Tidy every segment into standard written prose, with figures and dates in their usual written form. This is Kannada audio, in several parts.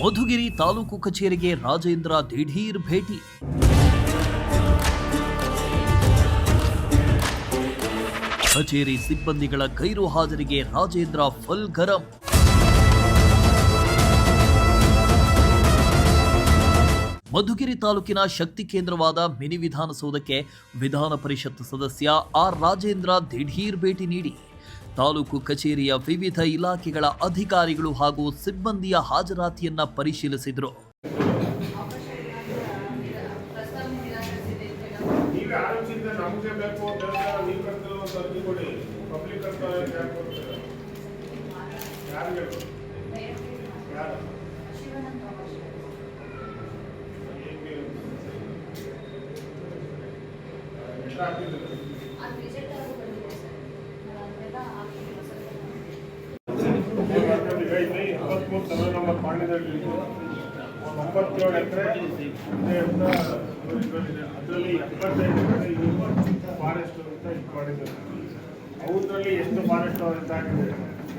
ಮಧುಗಿರಿ ತಾಲೂಕು ಕಚೇರಿಗೆ ರಾಜೇಂದ್ರ ದಿಢೀರ್ ಭೇಟಿ. ಕಚೇರಿ ಸಿಬ್ಬಂದಿಗಳ ಗೈರು ಹಾಜರಿಗೆ ರಾಜೇಂದ್ರ ಫುಲ್ ಗರಂ. ಮಧುಗಿರಿ ತಾಲೂಕಿನ ಶಕ್ತಿ ಕೇಂದ್ರವಾದ ಮಿನಿ ವಿಧಾನಸೌಧಕ್ಕೆ ವಿಧಾನ ಪರಿಷತ್ ಸದಸ್ಯ ಆರ್ ರಾಜೇಂದ್ರ ದಿಢೀರ್ ಭೇಟಿ ನೀಡಿ ತಾಲೂಕು ಕಚೇರಿಯ ವಿವಿಧ ಇಲಾಖೆಗಳ ಅಧಿಕಾರಿಗಳು ಹಾಗೂ ಸಿಬ್ಬಂದಿಯ ಹಾಜರಾತಿಯನ್ನ ಪರಿಶೀಲಿಸಿದರು. ಅದರಲ್ಲಿ ಎಷ್ಟು ಫಾರೆಸ್ಟ್ ಅಂತ ಆಗಿದೆ.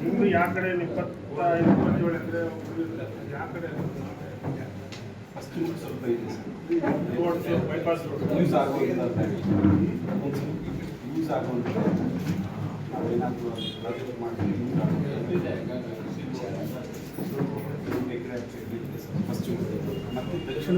ಇನ್ನು ಯಾವ ಕಡೆ 25-27 ಎಕರೆ ಯಾವ ಕಡೆ ಸ್ವಲ್ಪ ಇದೆ ಬೈಪಾಸ್ ರೋಡ್ ಯೂಸ್ ಆಗುವಂಥ ಅವೇನಾದರೂ ಫಸ್ಟ್ ಮತ್ತು ದಕ್ಷಿಣ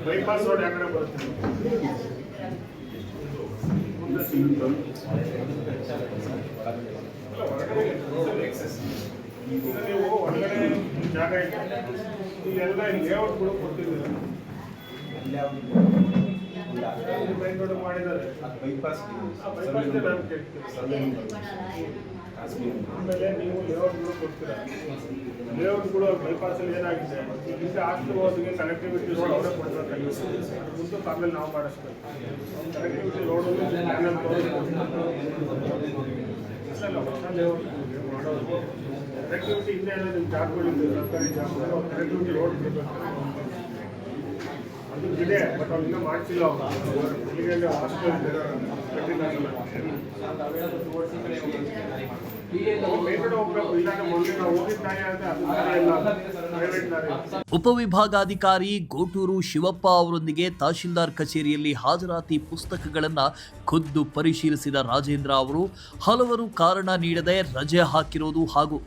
ಬೈಪಾಸ್ ರೋಡ್ ಯಾವ ಕಡೆ ಬರುತ್ತೆ? ನೀವು ಹೊರಗಡೆ ಜಾಗ ಇದೆ, ಇಲ್ಲೆಲ್ಲ ಲೇಔಟ್ಗಳು ಕೊಟ್ಟಿದ್ದೀರ, ಮೈನ್ ರೋಡ್ ಮಾಡಿದ್ದಾರೆ. ಬೈಪಾಸ್ ನಾನು ಕೇಳ್ತೀನಿ. ಆಮೇಲೆ ನೀವು ಲೇಔಟ್ಗಳು ಕೊಡ್ತೀರಾ. ಲೇಔಟ್ಗಳು ಬೈಪಾಸಲ್ಲಿ ಏನಾಗಿದೆ, ಇಲ್ಲಿ ಹಾಸ್ಟೆಲ್ ಹೋದಿಗೆ ಕನೆಕ್ಟಿವಿಟಿ ರೋಡ್ ಅವರೇ ಕೊಡಬೇಕಾಗಿರುತ್ತೆ. ಮುಂದೆ ಆಮೇಲೆ ನಾವು ಮಾಡಿಸ್ಬೇಕು. ಕನೆಕ್ಟಿವಿಟಿ ರೋಡ್ ಹೊಸ ಲೇಔಟ್ಗಳಿಗೆ ಮಾಡೋದು ಕನೆಕ್ಟಿವಿಟಿ ಹಿಂದೆ ಎಲ್ಲ ನಿಮ್ಮ ಜಾಬ್ಗಳಿದೆ, ಸರ್ಕಾರಿ ಜಾಬ್ಗಳು ಕನೆಕ್ಟಿವಿಟಿ ರೋಡ್ ಕೊಡಬೇಕು. ಅದು ಇದೆ, ಬಟ್ ಅವ್ರನ್ನ ಮಾಡ್ತಿಲ್ಲ. ಅವರು ಹಾಸ್ಟೆಲ್ ಉಪವಿಭಾಗಾಧಿಕಾರಿ ಗೋಟೂರು ಶಿವಪ್ಪ ಅವರೊಂದಿಗೆ ತಹಶೀಲ್ದಾರ್ ಕಚೇರಿಯಲ್ಲಿ ಹಾಜರಾತಿ ಪುಸ್ತಕಗಳನ್ನು ಖುದ್ದು ಪರಿಶೀಲಿಸಿದ ರಾಜೇಂದ್ರ ಅವರು ಹಲವರು ಕಾರಣ ನೀಡದೆ ರಜೆ ಹಾಕಿರೋದು ಹಾಗೂ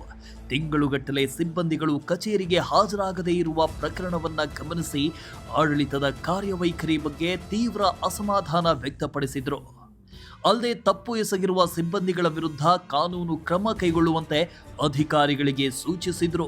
ತಿಂಗಳುಗಟ್ಟಲೆ ಸಿಬ್ಬಂದಿಗಳು ಕಚೇರಿಗೆ ಹಾಜರಾಗದೇ ಇರುವ ಪ್ರಕರಣವನ್ನ ಗಮನಿಸಿ ಆಡಳಿತದ ಕಾರ್ಯವೈಖರಿ ಬಗ್ಗೆ ತೀವ್ರ ಅಸಮಾಧಾನ ವ್ಯಕ್ತಪಡಿಸಿದರು. ಅಲ್ಲದೆ ತಪ್ಪು ಎಸಗಿರುವ ಸಿಬ್ಬಂದಿಗಳ ವಿರುದ್ಧ ಕಾನೂನು ಕ್ರಮ ಕೈಗೊಳ್ಳುವಂತೆ ಅಧಿಕಾರಿಗಳಿಗೆ ಸೂಚಿಸಿದರು.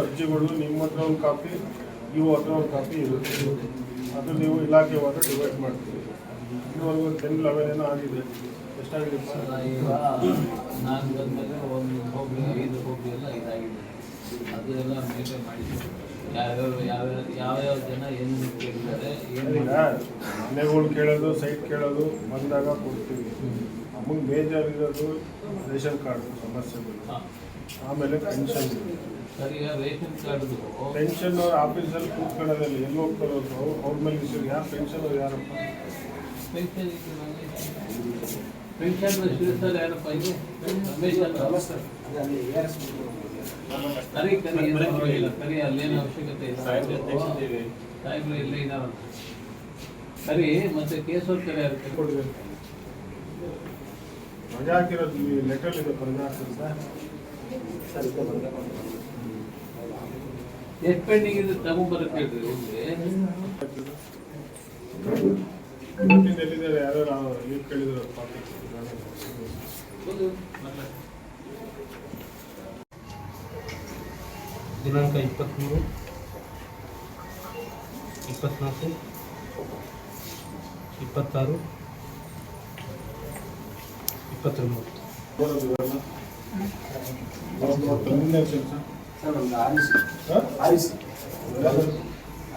ಅರ್ಜಿಗಳು ನಿಮ್ಮ ಹತ್ರ ಒಂದು ಕಾಪಿ, ಇವು ಹತ್ರ ಒಂದು ಕಾಪಿ ಇರುತ್ತೆ. ಅದು ನೀವು ಇಲಾಖೆ ಹೋದ್ರೆ ಡಿವೈಡ್ ಮಾಡ್ತೀವಿ. ಇದುವರೆಗೂ 10-11 ಏನೋ ಆಗಿದೆ. ಎಷ್ಟಾಗಿದೆ? ನಾನು ಬಂದಾಗ ಒಂದು ಹೋಗಿ 5 ಹೋಗಿ ಎಲ್ಲ ಇದಾಗಿದೆ. ಅದು ಎಲ್ಲ ಮೇಂಟೈನ್ ಮಾಡಿದ್ದೀವಿ. ಯಾವ್ಯಾವ ಜನ ಏನು ಕೇಳಿದ್ದಾರೆ, ಮನೆಗಳು ಕೇಳೋದು, ಸೈಟ್ ಕೇಳೋದು ಬಂದಾಗ ಕೊಡ್ತೀವಿ. ನಮಗೆ ಬೇಜಾರು ಇರೋದು ರೇಷನ್ ಕಾರ್ಡ್ ಸಮಸ್ಯೆಗಳು, ಆಮೇಲೆ ಪೆನ್ಷನ್. ರೇಷನ್ ಕಾರ್ಡ್ ಪೆನ್ಷನ್ ಅವ್ರ ಆಫೀಸಲ್ಲಿ ಕೂತ್ಕೊಳ್ಳೋದಲ್ಲಿ ಎಲ್ಲಿ ಹೋಗ್ಕೊಳ್ಳೋದು, ಅವ್ರ ಮೇಲೆ ಇಶ್ಯೂ. ಯಾರು ಪೆನ್ಷನ್ ಅವ್ರು ಯಾರಪ್ಪ? ಪೆನ್ಷನ್ ಸರ್ ಯಾರಪ್ಪ? ಇದೆ ಕರಿ ಅಲ್ಲೇನು ಅವಶ್ಯಕತೆ ಇಲ್ಲ. ಸಾಹೇಬ್ರು ಇಲ್ಲೇ ಇದ್ದಾರಂತ ಸರಿ. ಮತ್ತೆ ಕೇಸವ್ರ ಕರೆ ಕೊಡ್ಬೇಕು. ರಜಾ ಹಾಕಿರೋದು ಲೆಟರ್ ಇದೆ, ರಜಾ ಹಾಕಿರೋದ ಎಷ್ಟು ಪೆಂಡಿಂಗ್ ಇದೆ ತಗೊಂಡ್ಬರಕ್ಕೆ ಹೇಳ್ರಿ. ಎಲ್ಲಿದ್ದಾರೆ? ಯಾರು ಈಗ ಕೇಳಿದ್ರು ದಿನಾಂಕ 23, 24, 26, 29 ನಿನ್ನೆ ಕೆಲಸ ಸರ್ ನಮ್ದು ಆರಿಸಿ ಹಾಂ ಆರಿಸಿ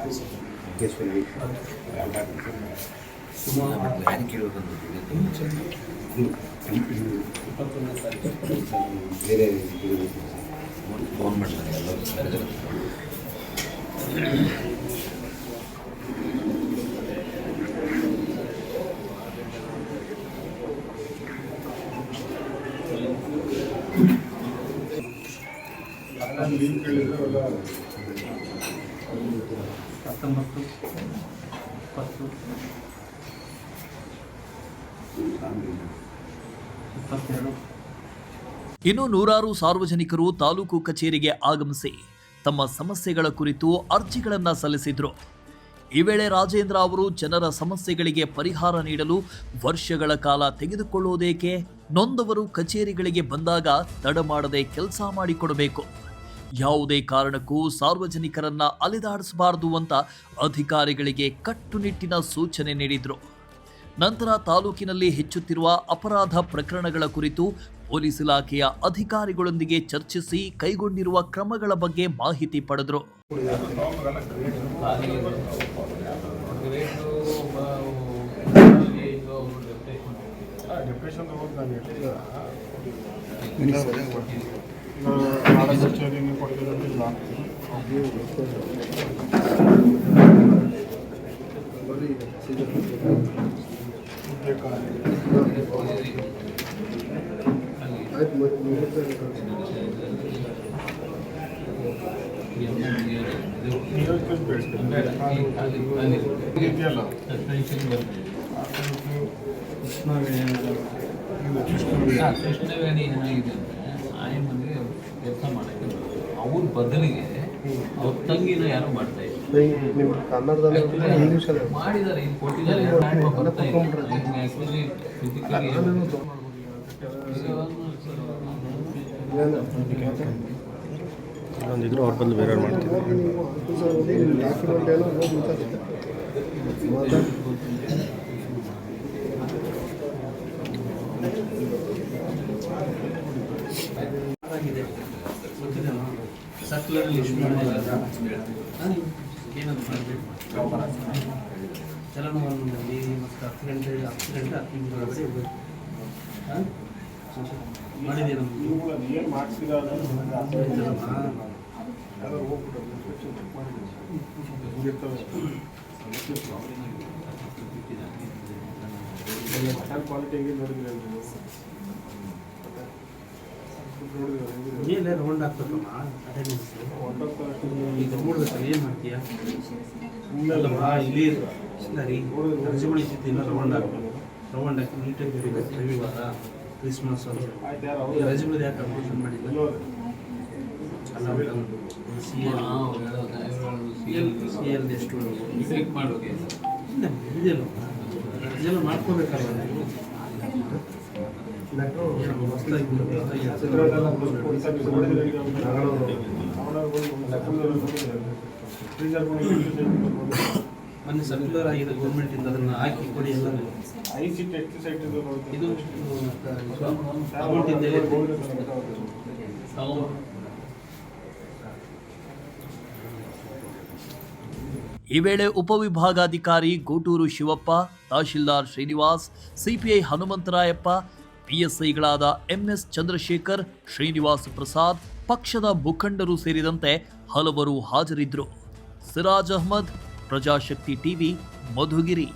ಆರಿಸಿ ಬೇರೆ ಫೋನ್ ಮಾಡ್ತಾರೆ ಎಲ್ಲರೂ ಲೀವ್ ಕೇಳಿದ್ರೆ ಎಲ್ಲ 19 20 22 ಇನ್ನು ನೂರಾರು ಸಾರ್ವಜನಿಕರು ತಾಲೂಕು ಕಚೇರಿಗೆ ಆಗಮಿಸಿ ತಮ್ಮ ಸಮಸ್ಯೆಗಳ ಕುರಿತು ಅರ್ಜಿಗಳನ್ನ ಸಲ್ಲಿಸಿದ್ರು. ಈ ವೇಳೆ ರಾಜೇಂದ್ರ ಅವರು ಜನರ ಸಮಸ್ಯೆಗಳಿಗೆ ಪರಿಹಾರ ನೀಡಲು ವರ್ಷಗಳ ಕಾಲ ತೆಗೆದುಕೊಳ್ಳುವುದೇಕೆ? ನೊಂದವರು ಕಚೇರಿಗಳಿಗೆ ಬಂದಾಗ ತಡ ಮಾಡದೆ ಕೆಲಸ ಮಾಡಿಕೊಡಬೇಕು. ಯಾವುದೇ ಕಾರಣಕ್ಕೂ ಸಾರ್ವಜನಿಕರನ್ನ ಅಲೆದಾಡಿಸಬಾರದು ಅಂತ ಅಧಿಕಾರಿಗಳಿಗೆ ಕಟ್ಟುನಿಟ್ಟಿನ ಸೂಚನೆ ನೀಡಿದ್ರು. ನಂತರ ತಾಲೂಕಿನಲ್ಲಿ ಹೆಚ್ಚುತ್ತಿರುವ ಅಪರಾಧ ಪ್ರಕರಣಗಳ ಕುರಿತು ಪೊಲೀಸ್ ಇಲಾಖೆಯ ಅಧಿಕಾರಿಗಳೊಂದಿಗೆ ಚರ್ಚಿಸಿ ಕೈಗೊಂಡಿರುವ ಕ್ರಮಗಳ ಬಗ್ಗೆ ಮಾಹಿತಿ ಪಡೆದರು. ಡಿಪ್ರೆಷನ್ ತಗೊಂಡು ನಾನು ಹೇಳಿಲ್ಲ ನಾಳೆ ಕಚೇರಿ ನೀವು ಕೊಡ್ತಿರೋದಿಲ್ಲ ಇದೆಯಲ್ಲ ಕೃಷ್ಣವೇಣಿ ಏನಾಗಿದೆ ಅಂದರೆ ಆಯಮ್ಮನಿಗೆ ಕೆಲಸ ಮಾಡೋಕ್ಕೆ ಅವ್ರ ಬದಲಿಗೆ ಅವ್ರ ತಂಗಿನ ಯಾರು ಮಾಡ್ತಾ ಇದ್ದಾರೆ ಮಾಡಿದ್ದಾರೆ, ಇಲ್ಲಿ ಕೊಟ್ಟಿದ್ದಾರೆ, ಬರ್ತಾ ಇದ್ದಾರೆ. ಆ್ಯಕ್ಚುಲಿ ಫಿಸಿಕಲಿ ಒಂದಿದ್ರು ಅವ್ರ ಬಂದು ಬೇರೆ ಮಾಡ್ತೀವಿ. ಸರ್ಕ್ಯುಲರ್ ಇಶ್ಯೂ ಮಾಡಿದಾಗ ಏನಂತ ಮಾಡಬೇಕು ಚಲನವಲನದಲ್ಲಿ ಮತ್ತು 10 ಗಂಟೆ 10 ನಿಮಿಷದೊಳಗಡೆ ಇರಬೇಕು. ಮಾಡಿದೆ ನಮ್ಗೆ ನೀವು ಏನು ಮಾಡಿಸಿಲ್ಲ ಅನ್ನೋದು ನನಗೆ ಅರ್ಥ ಆಯ್ತಲ್ಲ. ಯಾರೋ ಹೋಗ್ಬಿಟ್ಟು ಚೆಕ್ ಮಾಡಿದ್ರು ಹಿಂಗಿರ್ತವೆ ವಾಟರ್ ಕ್ವಾಲಿಟಿ ಹೆಂಗೆ ನೋಡಿದ್ರೆ ನೀವು ಮೇಲೆ ರೌಂಡ್ ಹಾಕ್ಬೇಕಮ್ಮ ಅಟೆಂಡೆನ್ಸ್ ವಾಟರ್ ಕ್ವಾಲಿಟಿ ಈಗ ನೋಡ್ಬೇಕಲ್ಲ ಏನು ಮಾಡ್ತೀಯಾ ಅಲ್ಲಮ್ಮ ಇಲ್ಲಿ ಸರಿ ರಜೆಗಳಿದ್ದಿಲ್ಲ ರೌಂಡ್ ಹಾಕ್ಬೇಕು. ರೌಂಡ್ ಹಾಕಿ ನೀಟಾಗಿ ಬರೀಬೇಕು. ರವಿವಾರ ಕ್ರಿಸ್ಮಸ್ ಅಂತ ಆಯ್ತು ಯಾರು ಈಗ ರಜೆಗಳು ಯಾಕೆ ಅಪ್ಡೇಷನ್ ಮಾಡಿಲ್ಲ ಅಲ್ಲ ಸಿ ಎಲ್ ಎಷ್ಟು ಚೆಕ್ ಮಾಡೋಕೆ ಇಲ್ಲ ಇದೆಯಲ್ಲ ಇದೆಲ್ಲ ಮಾಡ್ಕೋಬೇಕಲ್ಲ ನೀವು. ಹೊಸದಾಗಿ ಮೊನ್ನೆ ಸರ್ಕ್ಯುಲರ್ ಆಗಿದೆ ಗೌರ್ಮೆಂಟಿಂದ, ಅದನ್ನು ಹಾಕಿ ಕೊಡಿ ಎಲ್ಲ. ಇದು ಅಮೌಂಟಿಂದ ಈ ವೇಳೆ ಉಪವಿಭಾಗಾಧಿಕಾರಿ ಗೋಟೂರು ಶಿವಪ್ಪ, ತಹಶೀಲ್ದಾರ್ ಶ್ರೀನಿವಾಸ್, ಸಿಪಿಐ ಹನುಮಂತರಾಯಪ್ಪ, ಪಿಎಸ್ಐಗಳಾದ ಎಂಎಸ್ ಚಂದ್ರಶೇಖರ್, ಶ್ರೀನಿವಾಸ್ ಪ್ರಸಾದ್, ಪಕ್ಷದ ಮುಖಂಡರು ಸೇರಿದಂತೆ ಹಲವರು ಹಾಜರಿದ್ದರು. ಸಿರಾಜ್ ಅಹ್ಮದ್, ಪ್ರಜಾಶಕ್ತಿ ಟಿವಿ, ಮಧುಗಿರಿ.